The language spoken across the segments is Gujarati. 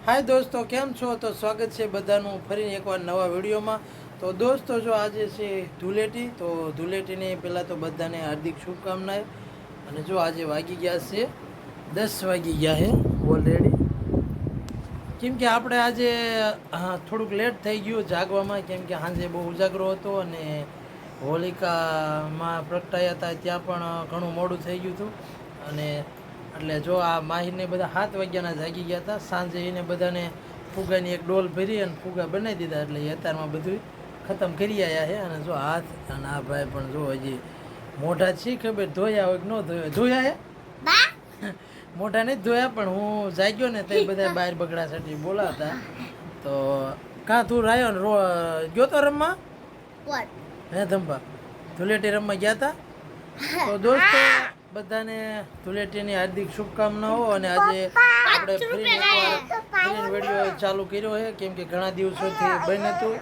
હાય દોસ્તો, કેમ છો? તો સ્વાગત છે બધાનું ફરી એકવાર નવા વિડીયોમાં. તો દોસ્તો, જો આજે છે ધૂળેટી, તો ધૂળેટીની પહેલાં તો બધાને હાર્દિક શુભકામનાએ. અને જો આજે વાગી ગયા છે 10 વાગી ગયા છે ઓલરેડી. કેમ કે આપણે આજે થોડુંક લેટ થઈ ગયું જાગવામાં, કેમ કે સાંજે બહુ ઉજાગરો હતો અને હોલિકામાં પ્રગટાયા હતા ત્યાં પણ ઘણું મોડું થઈ ગયું હતું. અને એટલે જો આ માહિરને બધા 7 વાગ્યાના જાગી ગયા હતા. સાંજે એને બધાને ફુગાની એક ડોલ ભરી અને ફુગા બનાવી દીધા, એટલે અત્યારમાં બધું ખતમ કરી આવ્યા છે. અને જો હાથ અને આ ભાઈ પણ જો હજી મોઢા છે ખબર ધોયા હોય કે ન ધોયા ધોયા હે મોઢા નહીં ધોયા, પણ હું જાગ્યો ને તે બધા બહાર બગડાसाठी બોલાવતા. તો કાં તું રાયો ને ગયો તો રમવા? હે ધંભા, ધૂળેટી રમવા ગયા હતા? તો દોસ્તો, બધાને ધૂળેટીની હાર્દિક શુભકામનાઓ. અને આજે આપણે ફરીને વિડીયો ચાલુ કર્યો છે, કેમ કે ઘણા દિવસોથી બન્યું હતું.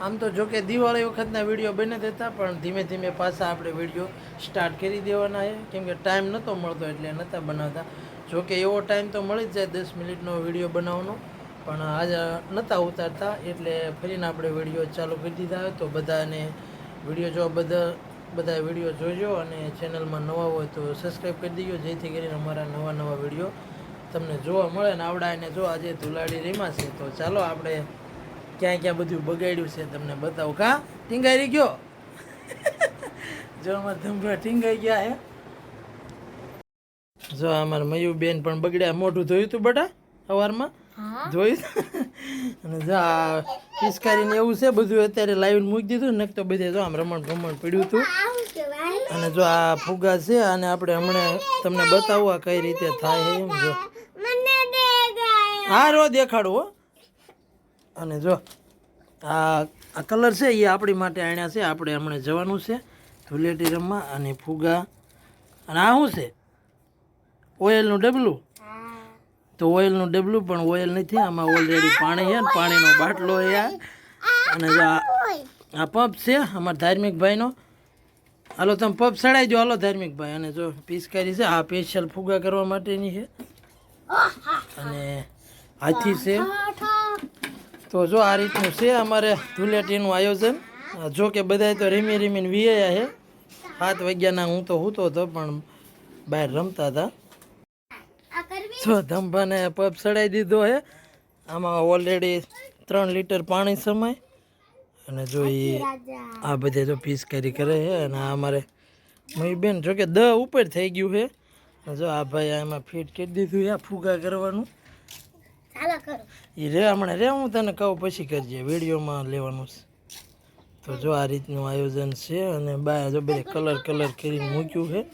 આમ તો જો કે દિવાળી વખતના વિડીયો બને હતા, પણ ધીમે ધીમે પાછા આપણે વિડીયો સ્ટાર્ટ કરી દેવાના છે, કેમ કે ટાઈમ નહોતો મળતો એટલે નહોતા બનાવતા. જો કે એવો ટાઈમ તો મળી જ જાય 10 મિનિટનો વિડીયો બનાવવાનો, પણ આજે નહોતા ઉતારતા, એટલે ફરીને આપણે વિડીયો ચાલુ કરી દીધા. તો બધાને વિડીયો જોવા બધા વિડીયો જોજો, અને ચેનલમાં નવા હોય તો સબસ્ક્રાઈબ કરી દેજો, જેથી કરીને અમારા નવા વિડીયો તમને જોવા મળે. ને આવડાને જો આજે ધુલાડી રીમાં છે, તો ચાલો આપણે ક્યાં ક્યાં બધું બગાડ્યું છે તમને બતાવું. કાં ટીંગાઈ ગયો જો અમારા ધંભા ટીંગાઈ ગયા હે. જો અમારા મયુબેન પણ બગડ્યા. મોઢું ધોયું હતું બેટા સવારમાં? જોયું. અને જો આ પિચકારીને એવું છે બધું અત્યારે લાઈવ મૂકી દીધું, નક તો બધે જો આમ રમણ પડ્યું હતું. અને જો આ ફુગા છે, અને આપણે હમણાં તમને બતાવું આ કઈ રીતે થાય એમ. જો હા રો દેખાડું હો. અને જો આ કલર છે એ આપણી માટે આણ્યા છે. આપણે હમણાં જવાનું છે ધૂળેટી રમવા. અને ફુગા, અને આ શું છે? ઓઇલનું ડબલું. તો ઓઇલનું ડબલું પણ ઓઇલ નથી, આમાં ઓલરેડી પાણી છે ને પાણીનો બાટલો છે. અને જો આ પંપ છે અમારા ધાર્મિક ભાઈનો. હાલો તમે પંપ સડાઈ દો, હાલો ધાર્મિક ભાઈ. અને જો પિચકારી છે, આ સ્પેશિયલ ફુગા કરવા માટેની છે. અને હાથી છે. તો જો આ રીતનું છે અમારે ધૂળેટીનું આયોજન. જો કે બધા તો રીમીને વિયા છે. 7 વાગ્યાના હું તો સૂતો હતો, પણ બહાર રમતા હતા. જો ધંભાને પપ ચડાવી દીધો છે. આમાં ઓલરેડી 3 લીટર પાણી સમાય. અને જો એ આ બધે જો પિચકારી કરે છે. અને આ અમારે મયુબેન જો કે 10 ઉપર થઈ ગયું છે. જો આ ભાઈ આમાં ફિટ કરી દીધું છે ફુગા કરવાનું. એ રે હમણાં રે, હું તને કહું પછી કરજે, વિડીયોમાં લેવાનું છે. તો જો આ રીતનું આયોજન છે. અને બહાર જો બધે કલર કરીને મૂક્યું છે.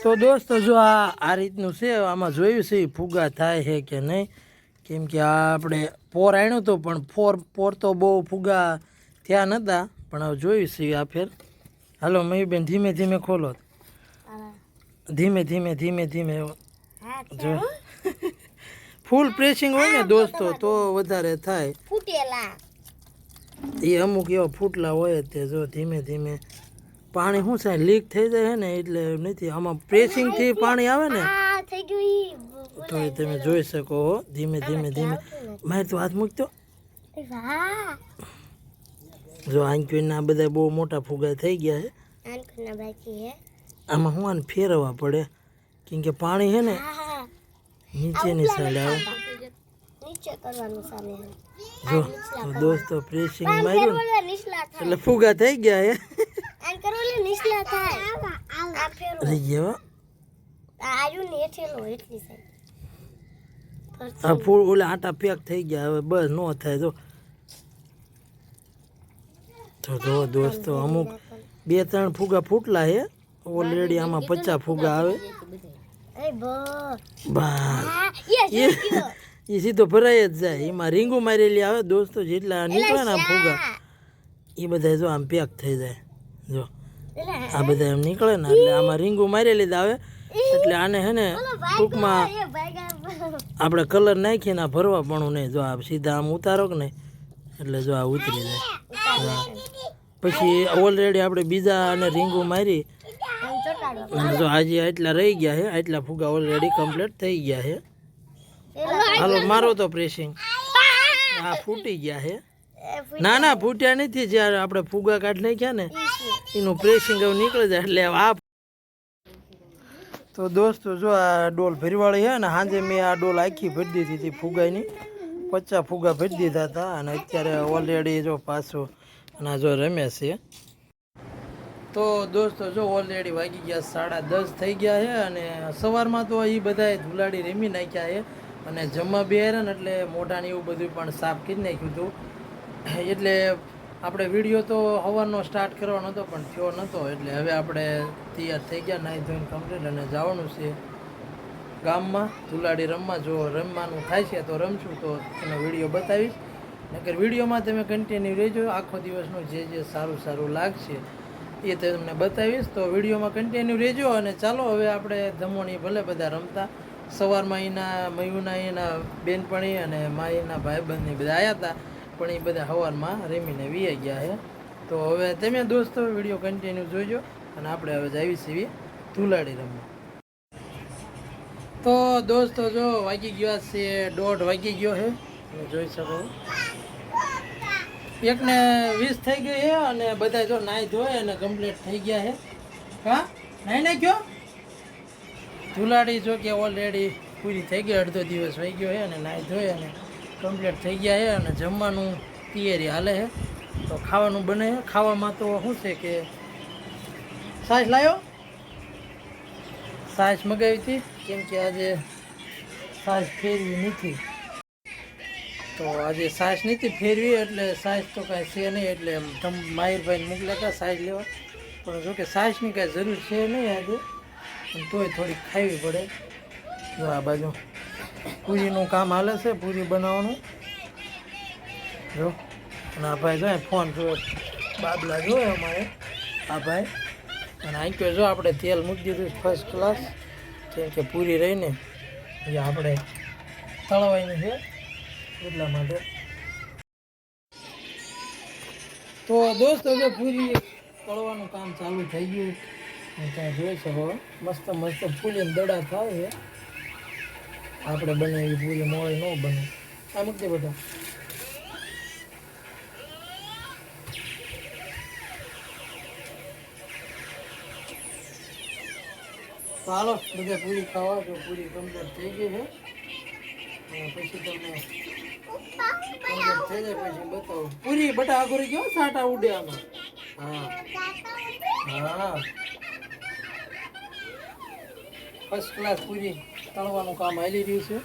તો દોસ્તો, જો આ રીતનું છે. આમાં જોયું છે ફુગા થાય છે કે નહીં, કેમ કે આ આપણે પોર આણ્યું હતું, પણ પોર તો બહુ ફુગા થયા નહોતા. પણ હવે જોયું છે આ ફેર. હાલો મયુબેન, ધીમે ખોલો, ધીમે જો ફૂલ પ્રેસિંગ હોય ને દોસ્તો તો વધારે થાય. એ અમુક એવા ફૂટલા હોય તે જો ધીમે પાણી શું થાય લીક થઈ જાય ને, એટલે નથી. આમાં પ્રેસિંગથી પાણી આવે ને તો એ તમે જોઈ શકો હો. ધીમે મારે તો હાથ મૂકતો. જો આંકીના બધા બહુ મોટા ફુગા થઈ ગયા છે. આમાં હું આને ફેરવવા પડે, કેમ કે પાણી છે ને નીચેની સાઈડ આવે. જો દોસ્તો, પ્રેસિંગ માર્યું એટલે ફુગા થઈ ગયા છે. આ ફૂલ ઓલા આટા પેક થઈ ગયા, હવે બસ ન થાય. તો દોસ્તો, અમુક 2-3 ફુગા ફૂટલા છે ઓલરેડી. આમાં 50 ફુગા આવે. એ સીધો ભરાઈ જ જાય. એમાં રીંગું મારેલી આવે દોસ્તો. જેટલા નીકળે ને ફુગા એ બધા જો આમ પેક થઈ જાય. જો આ બધા એમ નીકળે ને એટલે આમાં રીંગું મારેલી જ આવે. એટલે આને હે ને ટૂંકમાં આપણે કલર નાખીને આ ભરવા પણ નહીં. જો આ સીધા આમ ઉતારો કે નહીં, એટલે જો આ ઉતરી જાય. પછી ઓલરેડી આપણે બીજા અને રીંગું મારી. અને જો આજે આટલા રહી ગયા છે, આટલા ફુગા ઓલરેડી કમ્પ્લીટ થઈ ગયા છે. હાલો મારો તો પ્રેસિંગ આ ફૂટી ગયા હે ના ના ફૂટ્યા નથી જ્યારે આપણે ફુગા કાઢી નાખ્યા ને એનું પ્રેસિંગ હવે નીકળી જાય એટલે આ તો દોસ્તો જો આ ડોલ ભરવાળી છે ને સાંજે મેં આ ડોલ આખી ભરી દીધી હતી ફુગાની 50 ફુગા ભરી દીધા હતા અને અત્યારે ઓલરેડી જો પાછો અને જો રમે છે તો દોસ્તો જો ઓલરેડી વાગી ગયા 10:30 થઈ ગયા છે અને સવારમાં તો એ બધાએ ધૂલાડી રમી નાખ્યા છે અને જમવા બેહાર્યા ને એટલે મોઢાને એવું બધું પણ સાફ કરી નાખ્યું હતું એટલે આપણે વિડીયો તો સવારનો સ્ટાર્ટ કરવાનો હતો પણ થયો નહોતો એટલે હવે આપણે તૈયાર થઈ ગયા નાહી ધોઈને કમ્પ્લીટ અને જવાનું છે ગામમાં ધૂલાડી રમવા જો રમવાનું થાય છે તો રમશું તો એનો વિડીયો બતાવીશ નકર વિડીયોમાં તમે કન્ટિન્યુ રહેજો આખો દિવસનું જે સારું સારું લાગશે એ તમને બતાવીશ તો વિડીયોમાં કન્ટિન્યુ રહેજો અને ચાલો હવે આપણે ધમોણી ભલે બધા રમતા સવારમાં એના મયુના એના બેનપણી અને માઈના ભાઈબંધની બધા આવ્યા હતા પણ એ બધા સવારમાં રમીને વી ગયા છે તો હવે તમે દોસ્તો વિડીયો કન્ટિન્યુ જોઈજો અને આપણે હવે જાવી છીએ ધૂલાડી રમવા તો દોસ્તો જો વાગી ગયા છે 1:30 વાગી ગયો છે તમે જોઈ શકો 1:20 થઈ ગઈ છે અને બધા જો નાહી ધોય અને કમ્પ્લીટ થઈ ગયા છે હા નાહી નાખ્યો ધૂલાડી જો કે ઓલરેડી પૂરી થઈ ગઈ અડધો દિવસ વહી ગયો છે અને નાહી ધોઈ અને કમ્પ્લીટ થઈ ગયા છે અને જમવાનું તૈયારી હાલે છે તો ખાવાનું બને છે ખાવામાં તો શું છે કે છાશ લાવ્યો છાશ મગાવી હતી કેમ કે આજે છાશ ફેરવી નથી તો આજે છાશ નથી ફેરવી એટલે છાશ તો કાંઈ છે નહીં એટલે માહિરભાઈને મોકલ્યા હતા છાશ લેવા પણ જોકે છાશની કાંઈ જરૂર છે નહીં આજે પણ તોય થોડીક ખાવી પડે જો આ બાજુ પૂરીનું કામ હાલે છે પૂરી બનાવવાનું જો અને આ ભાઈ જો ફોન જોયો બાબલા જોયો અમારે આ ભાઈ અને આંક્યો જો આપણે તેલ મૂકી દીધું ફર્સ્ટ ક્લાસ કેમ કે પૂરી રહીને એ આપણે તળવાની છે એટલા માટે તો દોસ્તો જો પૂરી તળવાનું કામ ચાલુ થઈ ગયું ત્યાં જોઈ શકો મસ્ત મસ્ત ફૂલીને દડા થાય છે આપણે બનાવી પૂરી મોડી ન બને આ મૂકી બધા તો હાલો બધા પૂરી ખાવા તો પૂરી કમ્પ્લીટ થઈ ગઈ છે અને પછી તમને કમ્પ્લીટ થઈ જાય પછી બતાવું પૂરી બટા આગળ ગયો સાટા ઉડે આમાં હા હા ફર્સ્ટ ક્લાસ પૂરી તળવાનું કામ હાલી રહ્યું છે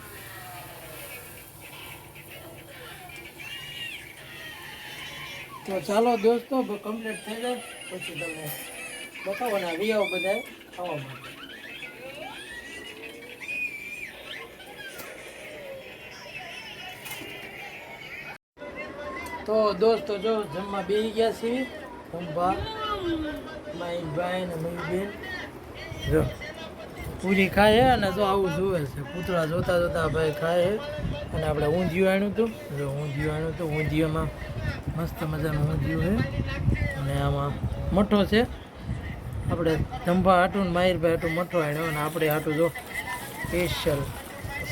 તો ચાલો દોસ્તો કમ્પ્લીટ થઈ જાય પછી તમને બતાવવાના વિયાઓ બધા ખાવા માટે તો દોસ્તો જો જમવા બેસી ગયા છીએ ખંભા મારી ભાઈ ને મારી બેન જો પૂરી ખાય છે અને જો આવું જોવે છે પૂતળા જોતા જોતા ભાઈ ખાય છે અને આપણે ઊંધિયું આણ્યું હતું જો ઊંધિયું આણ્યું હતું ઊંધિયામાં મસ્ત મજાનું ઊંધિયું છે અને આમાં મઠો છે આપણે ધંભા હાટું ને માહિરભાઈ હાટું મઠો આણ્યો અને આપણે હાટું જો સ્પેશિયલ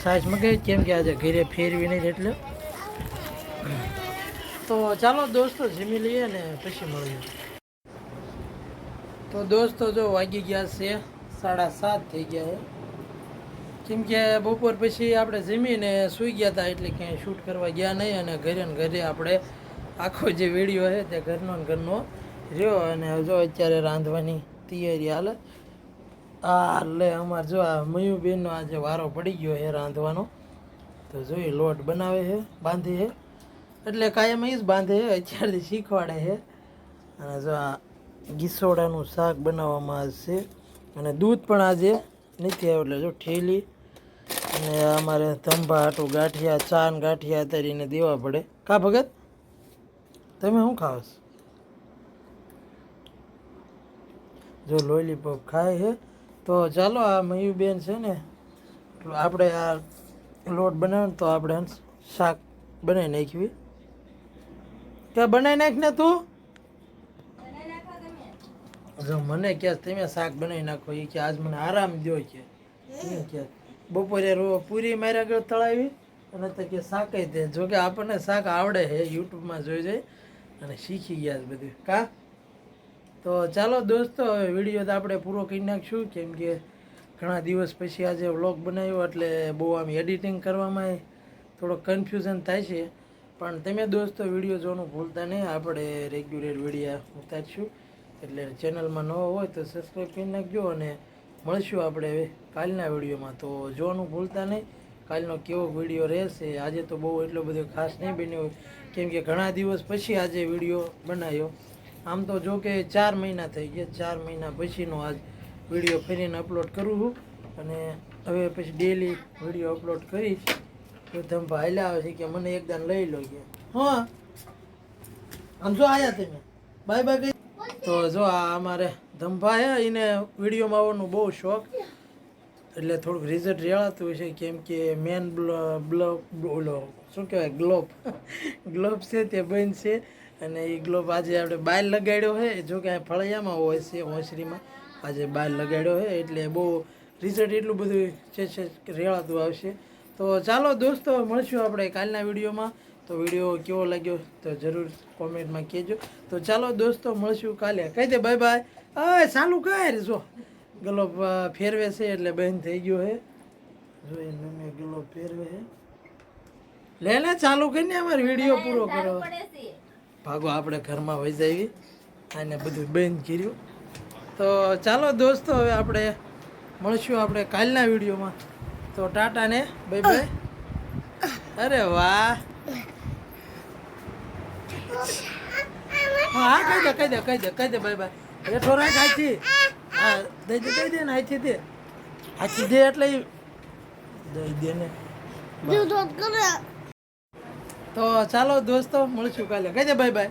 સાઈઝ મગાવી કેમ કે આજે ઘરે ફેરવી નહીં એટલે તો ચાલો દોસ્તો જમી લઈએ ને પછી મળીએ તો દોસ્તો જો વાગી ગયા છે 7:30 થઈ ગયા છે કેમ કે બપોર પછી આપણે જમીને સૂઈ ગયા હતા એટલે ક્યાંય શૂટ કરવા ગયા નહીં અને ઘરે ને ઘરે આપણે આખો જે વિડીયો છે તે ઘરનો ને ઘરનો રહ્યો અને જો અત્યારે રાંધવાની તૈયારી હાલે આ લે અમારે જો આ મયુબેનનો આજે વારો પડી ગયો છે રાંધવાનો તો જોઈ લોટ બનાવે છે બાંધે છે એટલે કાયમ એ જ બાંધે છે અત્યારથી શીખવાડે છે અને જો આ ગીસોડાનું શાક બનાવવામાં આવશે અને દૂધ પણ આજે નથી આવ્યું એટલે જો ઠેલી અને અમારે ધંભા હાટું ગાંઠિયા ચા ને ગાંઠિયા તરીને દેવા પડે કા ભગત તમે શું ખાવ છો જો લોલીપોપ ખાય છે તો ચાલો આ મયુબેન છે ને આપણે આ લોટ બનાવે તો આપણે શાક બનાવી નાખવી ક્યાં બનાવી નાખ ને તું જો મને ક્યાં તમે શાક બનાવી નાખો એ કે આજ મને આરામ દો કે બપોરે પૂરી માર્યા આગળ તળાવી અને તો કે શાકે દે. જો કે આપણને શાક આવડે છે, યુટ્યુબમાં જોઈ જોઈ અને શીખી ગયા છે બધું કા. તો ચાલો દોસ્તો, હવે વિડીયો તો આપણે પૂરો કરી નાખશું, કેમ કે ઘણા દિવસ પછી આજે વ્લોગ બનાવ્યો એટલે બહુ આમ એડિટિંગ કરવામાં થોડો કન્ફ્યુઝન થાય છે. પણ તમે દોસ્તો વિડીયો જોવાનું ભૂલતા નહીં, આપણે રેગ્યુલર વિડીયો ઉતારશું. એટલે ચેનલમાં નવો હોય તો સબસ્ક્રાઈબ કરી નાખજો અને મળશું આપણે હવે કાલના વિડીયોમાં. તો જોવાનું ભૂલતા નહીં કાલનો કેવો વિડીયો રહેશે. આજે તો બહુ એટલો બધો ખાસ નહીં બન્યો, કેમ કે ઘણા દિવસ પછી આજે વિડીયો બનાવ્યો. આમ તો જો કે 4 મહિના થઈ ગયા, 4 મહિના પછીનો આજ વિડીયો ફરીને અપલોડ કરું છું. અને હવે પછી ડેલી વિડીયો અપલોડ કરીશ. તો ધંભા હાલ્યા આવે છે કે મને એકદમ લઈ લો કે હા આમ જો આયા તમે બાય બાય. તો જો આ અમારે ધંભા હે, એને વિડીયોમાં આવવાનો બહુ શોખ, એટલે થોડુંક રિઝલ્ટ રેળાતું છે, કેમ કે મેન ઓલો શું કહેવાય ગ્લોબ છે તે બંધ છે. અને એ ગ્લોબ આજે આપણે બહાર લગાડ્યો છે, જો કે ફળિયામાં હોય છે ઓસરીમાં, આજે બહાર લગાડ્યો છે એટલે બહુ રિઝલ્ટ એટલું બધું છે રેળાતું આવશે. તો ચાલો દોસ્તો, મળશું આપણે કાલના વિડીયોમાં. તો વિડીયો કેવો લાગ્યો તો જરૂર કોમેન્ટમાં કહેજો. તો ચાલો દોસ્તો, મળશું કાલે. કહી દે બાય બાય. અય ચાલુ કર. જો ગ્લોબ ફેરવે છે એટલે બંધ થઈ ગયો છે. જો એને મેં ગ્લોબ ફેરવે છે. લે લે ચાલુ કરીને અમારે વિડીયો પૂરો કરો. ભાગો આપણે ઘરમાં વહી જઈએ, આને બધું બંધ કર્યું. તો ચાલો દોસ્તો, હવે આપણે મળશું આપણે કાલના વિડીયોમાં. તો ટાટા ને બાય બાય. અરે વાહ, હા કહી દે બાય બાય. એ થોડા આથી હા દઈ દે ને, આથી દે, આથી દે એટલે દઈ દે ને. તો ચાલો દોસ્તો, મળશું કાલે. કહી દે બાય બાય.